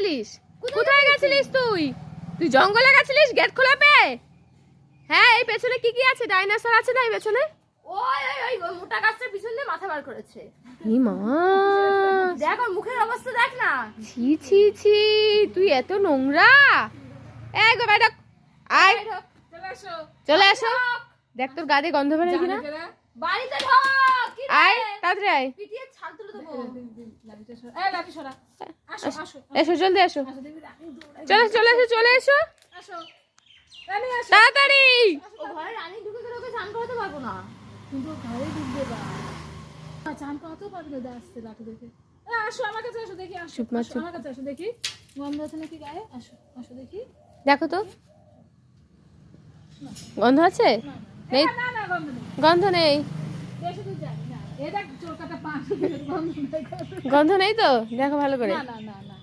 গেছিলিস? কোথায় গেছিলিস তুই? তুই জঙ্গলে গেছিলিস গেট খোলা পেয়ে? হ্যাঁ, এই পেছনে কি কি আছে? ডাইনোসর আছে না এই পেছনে? ওই ওই ওই মোটা গাছটার পিছন দিয়ে মাথা বার করেছে। ই মা, দেখ ওর মুখের অবস্থা দেখ না। ছি ছি ছি, তুই এত নোংরা। এই গো ম্যাডাম, আয় চলে আসো। চলে আসো। দেখ তোর গা দিয়ে গন্ধ বেরোয় কিনা। বাড়িতে ঢোক। কি রে? আয় তাড়াতাড়ি আয়। পিটিয়ে ছাল তুলে দেবো। এই লাঠি সরা। আসো আসো এসো জলদি এসো। আসো দেখবি রানী দৌড়ায়। চলে এসো চলে এসো আসো রানী আসো। তাড়াতাড়ি। ও ঘরে রানী ঢুকে গেলে ওকে চান করাতে পারবো না। কিন্তু ঘরে ঢুকবে বা চান করাতেও পারবে না। আসছে লাঠি দেখে। আসো আমার কাছে আসো দেখি। আসো চুপ মার, আসো, চুপ। আমার কাছে আসো দেখি। গন্ধ আছে নাকি গায়ে? আসো আসো দেখি। দেখো তো গন্ধ আছে? নেই, না না গন্ধ নেই। গন্ধ নেই। বেশি দূর যাই না। এ দেখ চোরকাটা পা গন্ধ নেই। গন্ধ নেই তো দেখো ভালো করে। না না না না